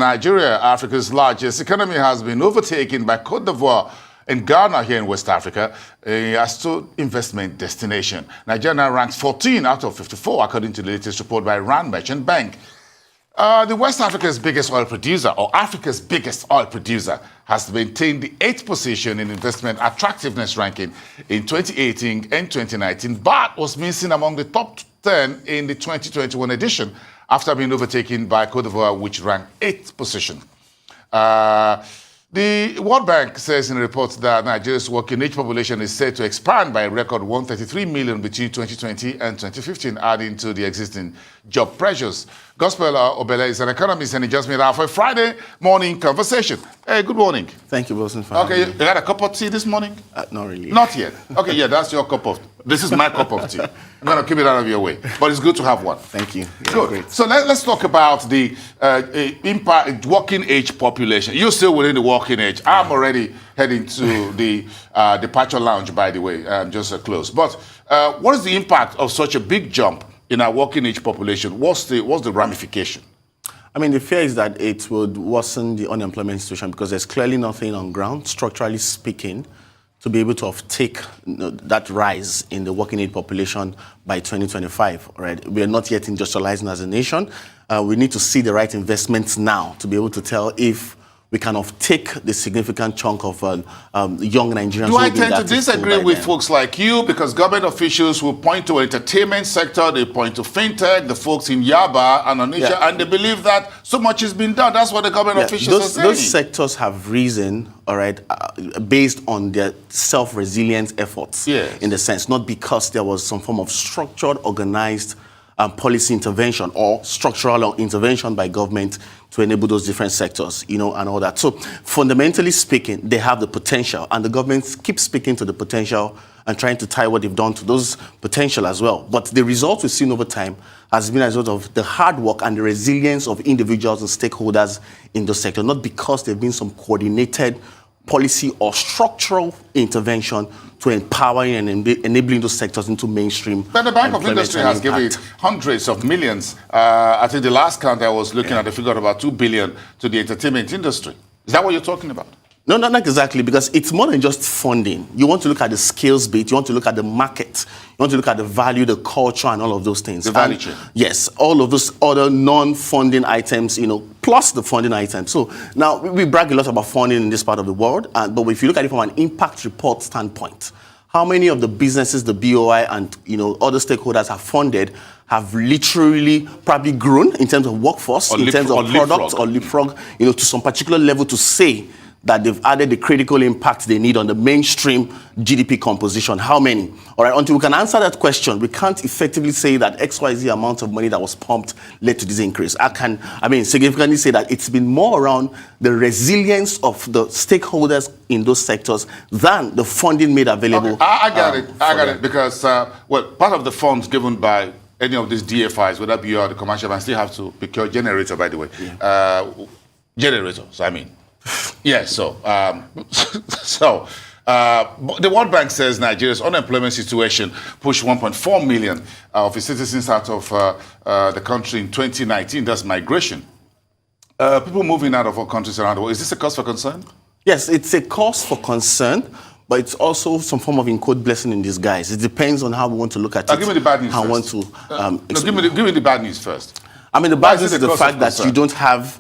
Nigeria, Africa's largest economy, has been overtaken by Côte d'Ivoire and Ghana here in West Africa as to investment destination. Nigeria now ranks 14 out of 54, according to the latest report by Rand Merchant Bank. The West Africa's biggest oil producer, or Africa's biggest oil producer, has maintained the 8th position in investment attractiveness ranking in 2018 and 2019, but was missing among the top 10 in the 2021 edition after being overtaken by Côte d'Ivoire, which ranked 8th position. The World Bank says in a report that Nigeria's working age population is set to expand by a record 133 million between 2020 and 2015, adding to the existing job pressures. Gospel Obele is an economist, and he just made out for a Friday morning conversation. Hey, good morning. Thank you, Wilson. Okay, you had a cup of tea this morning? Not really. Not yet. Okay, yeah, that's your cup of tea. This is my cup of tea. I'm going to keep it out of your way. But it's good to have one. Thank you. Yeah, good. Great. So let's talk about the impact working age population. You're still within the working age. I'm already heading to the departure lounge, by the way. I'm just close. But what is the impact of such a big jump in our working age population? What's the ramification? I mean, the fear is that it would worsen the unemployment situation because there's clearly nothing on ground, structurally speaking, to be able to take that rise in the working age population by 2025. Right? We are not yet industrializing as a nation. We need to see the right investments now to be able to tell if we can take the significant chunk of young Nigerians. Do I tend to disagree with folks like you? Because government officials will point to entertainment sector, they point to fintech, the folks in Yaba and Onitsha, and they believe that so much has been done. That's what the government officials are saying. Those sectors have risen, all right, based on their self-resilience efforts, in the sense, not because there was some form of structured, organized policy intervention or structural intervention by government to enable those different sectors, and all that. So fundamentally speaking, they have the potential, and the government keeps speaking to the potential and trying to tie what they've done to those potential as well. But the result we've seen over time has been a result of the hard work and the resilience of individuals and stakeholders in the sector, not because there've been some coordinated policy or structural intervention to empowering and enabling those sectors into mainstream. But the Bank of Industry has given hundreds of millions. I think the last count I was looking at, the figure of about 2 billion to the entertainment industry. Is that what you're talking about? No, not exactly, because it's more than just funding. You want to look at the skills bit, you want to look at the market, you want to look at the value, the culture, and all of those things. The value chain. Yes, all of those other non-funding items, plus the funding items. So now we brag a lot about funding in this part of the world, but if you look at it from an impact report standpoint, how many of the businesses the BOI and other stakeholders have funded have literally probably grown in terms of workforce, in terms of products, or leapfrog, to some particular level to say that they've added the critical impact they need on the mainstream GDP composition. How many? All right, until we can answer that question, we can't effectively say that XYZ amount of money that was pumped led to this increase. I can significantly say that it's been more around the resilience of the stakeholders in those sectors than the funding made available. Okay. I got it, because, part of the funds given by any of these DFIs, whether be the commercial banks, still have to procure generator, by the way. Generators, I mean. Yes, so the World Bank says Nigeria's unemployment situation pushed 1.4 million of its citizens out of the country in 2019. That's migration. People moving out of all countries around the world. Is this a cause for concern? Yes, it's a cause for concern, but it's also some form of, in quote, blessing in disguise. It depends on how we want to look at it. Give me the bad news first. Give me the bad news first. I mean, the bad news is the fact that you don't have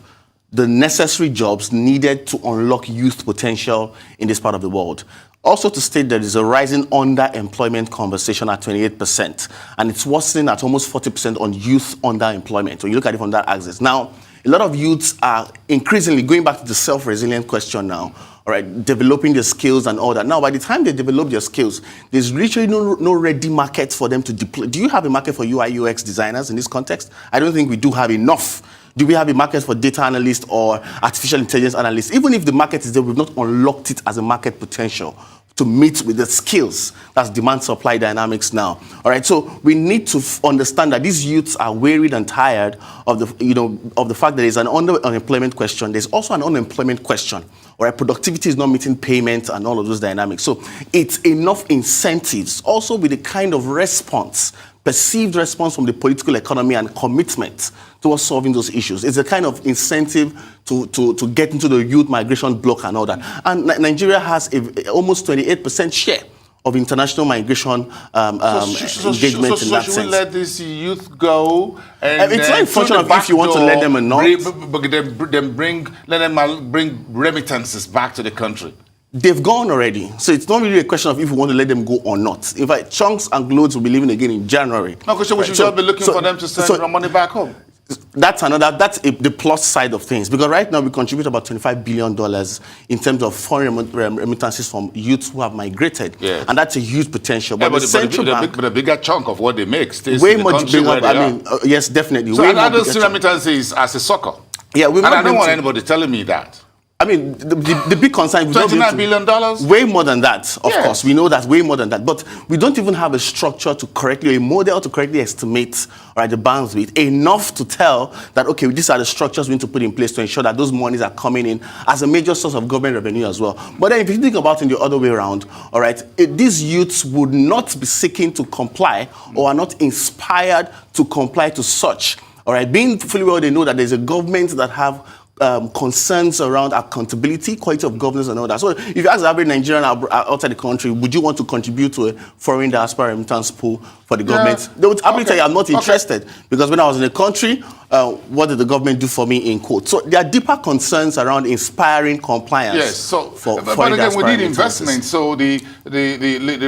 the necessary jobs needed to unlock youth potential in this part of the world. Also to state there is a rising underemployment conversation at 28%, and it's worsening at almost 40% on youth underemployment. When you look at it from that axis. Now, a lot of youths are increasingly going back to the self-resilient question now, all right, developing their skills and all that. Now, by the time they develop their skills, there's literally no ready market for them to deploy. Do you have a market for UI, UX designers in this context? I don't think we do have enough. Do we have a market for data analysts or artificial intelligence analysts? Even if the market is there, we've not unlocked it as a market potential to meet with the skills. That's demand-supply dynamics now. All right, so we need to understand that these youths are wearied and tired of the fact that there's an unemployment question. There's also an unemployment question. All right, productivity is not meeting payments and all of those dynamics. So it's enough incentives, also with the kind of response perceived response from the political economy and commitment towards solving those issues. It's a kind of incentive to get into the youth migration block and all that. And Nigeria has almost 28% share of international migration engagement in that sense. So should we let this youth go? And it's not a function of if you want to let them or not. Let them bring remittances back to the country. They've gone already. So it's not really a question of if we want to let them go or not. In fact, chunks and loads will be leaving again in January. No, because we should just be looking for them to send their money back home. That's the plus side of things. Because right now we contribute about $25 billion in terms of foreign remittances from youths who have migrated. Yeah. And that's a huge potential. Yeah, but the central bank... But a bigger chunk of what they make stays way in the much country bigger. where they are. Yes, definitely. So I don't see remittances as a sucker. Yeah, and I don't want anybody telling me that. I mean, the big concern... $29 billion? Way more than that, of course. We know that way more than that. But we don't even have a structure to correctly, a model to correctly estimate the bandwidth, enough to tell that, okay, these are the structures we need to put in place to ensure that those monies are coming in as a major source of government revenue as well. But then if you think about it in the other way around, all right, these youths would not be seeking to comply or are not inspired to comply to such. All right, being fully well, they know that there's a government that have concerns around accountability, quality of governance, and all that. So if you ask the average Nigerian outside the country, would you want to contribute to a foreign diaspora remittance pool for the government? They would happily tell you, I'm not interested, because when I was in the country, what did the government do for me, in quote? So there are deeper concerns around inspiring compliance. Yes, so, but again, we need investment. So the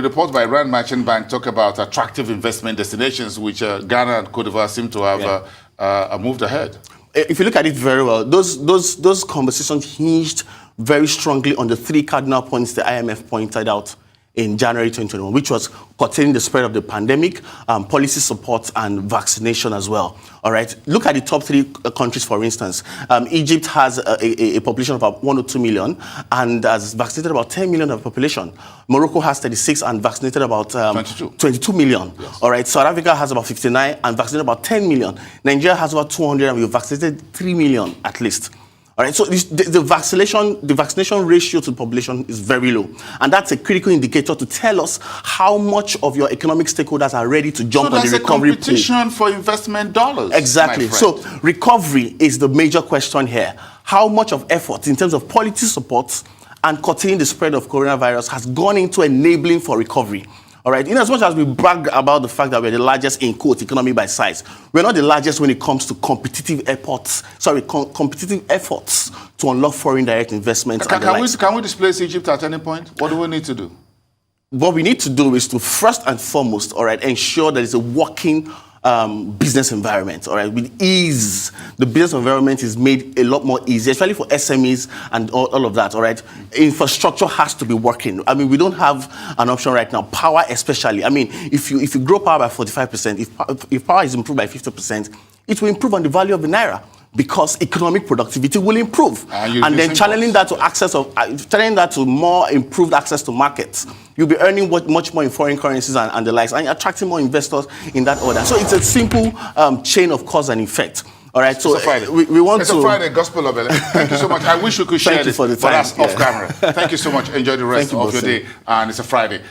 report by Rand Merchant Bank talk about attractive investment destinations, which Ghana and Cote d'Ivoire seem to have moved ahead. If you look at it very well, those conversations hinged very strongly on the three cardinal points the IMF pointed out in January 2021, which was containing the spread of the pandemic, policy support, and vaccination as well. All right, look at the top three countries, for instance. Egypt has a population of about 102 million and has vaccinated about 10 million of the population. Morocco has 36 and vaccinated about 22 million. Yes. All right, South Africa has about 59 and vaccinated about 10 million. Nigeria has about 200 and we've vaccinated 3 million at least. All right, so the vaccination ratio to the population is very low. And that's a critical indicator to tell us how much of your economic stakeholders are ready to jump on the recovery pool. So there's a competition for investment dollars. Exactly. So recovery is the major question here. How much of effort in terms of policy support and containing the spread of coronavirus has gone into enabling for recovery? All right, in as much as we brag about the fact that we're the largest in quote economy by size, we're not the largest when it comes to competitive efforts to unlock foreign direct investments. Can we displace Egypt at any point? What do we need to do? What we need to do is to first and foremost, all right, ensure that it's a working business environment, all right, with ease. The business environment is made a lot more easy, especially for SMEs and all of that, all right. Infrastructure has to be working. I mean, we don't have an option right now. Power especially. I mean, if you grow power by 45%, if power is improved by 50%, it will improve on the value of the naira, because economic productivity will improve. And then channeling that to more improved access to markets. You'll be earning much more in foreign currencies and the likes, and attracting more investors in that order. So it's a simple chain of cause and effect. All right, so we want to... It's a Friday, Gospel Obele. Thank you so much. I wish we could share this, but that's off camera. Thank you so much. Enjoy the rest of your day. And it's a Friday.